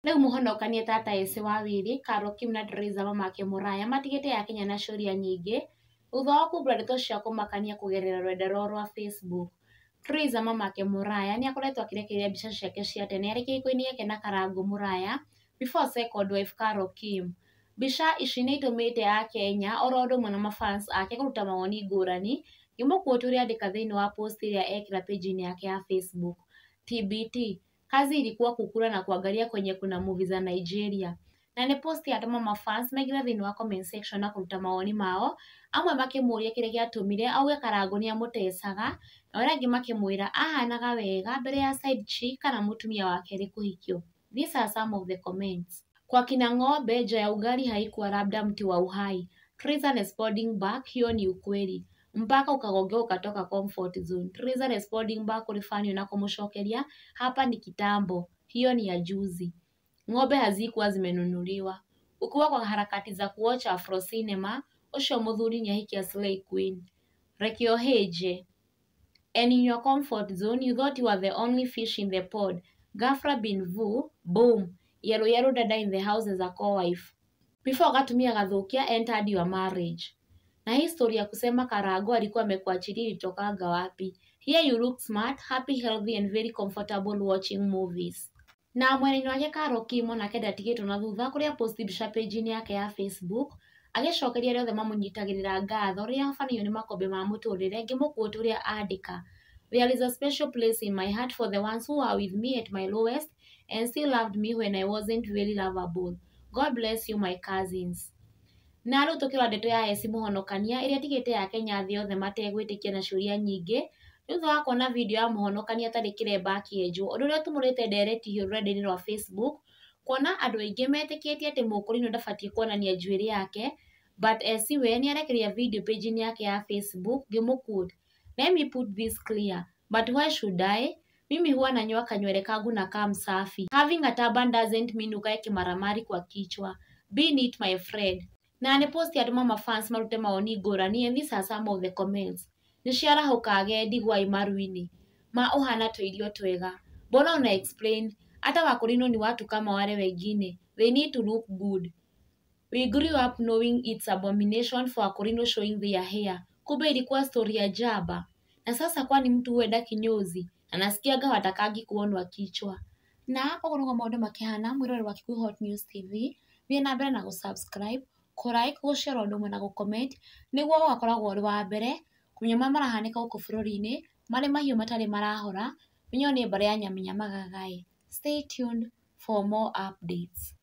Rĩu mũhonokania tata Esi Wawiri, Carol Kim na Teresa Mamake Mũraya matigĩte yakinya na ciũria nyingĩ thutha wa kumbũra ndeto cia kũmakania kũgerera rwenda rwao rwa Facebook. Teresa Mamake Mũraya nĩakoretwo akĩrekereria mbica ciake cia tene arĩ kĩhiko-inĩ gĩake na Karangũ Mũraya before second wife Carol Kim. Mbica ici nĩitũmĩte Akenya oro ũndũ ũmwe na mafans ake kũruta mawoni ngũrani ngĩmũquote ũrĩa andĩka thĩinĩ wa post ĩrĩa ekĩra page-inĩ yake ya Facebook. TBT, kazi ilikuwa kukula na kuangalia kwenye kuna movie za Nigeria. Na nĩ post yatũma mafans maingĩre thĩinĩ wa comment section na kũruta mawoni mao, amwe makĩmũria kĩrĩa gĩatũmire auge Karangũ nĩamũtecaga na arĩa angĩ makĩmwĩra ahanaga wega mbere ya side chick kana mũtumia wa kerĩ kũhikio. These are some of the comments. Kwa kina ng'ombe nja ya ugali haikuwa labda mti wa uhai. Teresa responding back, hiyo ni ukweli. Mpaka ukagongea ukatoka comfort zone. Teresa responding back ulifanywa na kumshokeria, hapa ni kitambo, hiyo ni ya juzi. Ng'ombe hazikuwa zimenunuliwa. Ukiwa kwa harakati za kuwatch Afro Cinema, ucio muthuri nĩahikia Slay Queen. Rekio Heje. And in your comfort zone, you thought you were the only fish in the pod. Ghafla bin vu, boom. Yellow dada in the house as a co-wife. Before gatumia gathukia entered your marriage. Na hii story ya kusema Karangũ alikuwa amekuachilia ilitokanga wapi? Here you look smart, happy, healthy and very comfortable watching movies. Na mwena-inĩ wake Carol Kim onake ndatigĩtwo na thutha kũrĩa post mbica page-inĩ yake ya Facebook agĩcokeria arĩa othe mamũnyitagĩrĩra ngatho rĩrĩa ahobanĩirio nĩ makombe ma mũtũrĩre ngĩmũquote ũrĩa andĩka, there is a special place in my heart for the ones who are with me at my lowest and still loved me when I wasn't very lovable. God bless you my cousins. Na rĩu tũkĩrora ndeto ya Esi mũhonokania ĩrĩa ĩtigĩte Akenya thĩ yothe mategwĩtĩkia na ciũria nyingĩ thutha wa kuona video ya mũhonokania atarĩ kĩremba akĩenjwo, ũndũ ũrĩa ũtũmũrĩte ndereti hiũ rũrenda-inĩ rwa Facebook, kuona andũ aingĩ metĩkĩtie atĩ mũkũrinũ ndabatiĩ kuonania njuĩrĩ yake, but Esi we nĩarekereria video page-inĩ yake ya Facebook ngĩmũquote, let me put this clear, but why should I? Mimi huwa nanyoa kanywele kangu na kaa msafi. Having a turban doesn't mean ukae kimaramari kwa kichwa. Be neat my friend. Na nĩ post yatũma mafans marute mawoni ngũrani and these are some of the comments. Nĩciarahũka agendi gwa imaru-inĩ. Ma ũhana tũirio twega. Mbona una explain? Hata wakorino ni watu kama wale wengine. They need to look good. We grew up knowing it's abomination for wakorino showing their hair. Kumbe ilikuwa story ya jaba. Na sasa kwani mtu huenda kinyozi? Na nasikiaga watakangi kuonwa kichwa. Na ũguo nĩguo maũndũ makĩhana mwĩroreri wa Kikuyu Hot News TV. Thiĩ na mbere na gũsubscribe, kũlike, gũshare ũndũ ũmwe na gũcomment nĩguo ũgakoragwo ũrĩ wa mbere kũmenya marĩa marahanĩka gũkũ bũrũri-inĩ marĩ mahiũ matarĩ marahora, menyo nĩ mbarĩ ya Nyaminya Magagai. Stay tuned for more updates.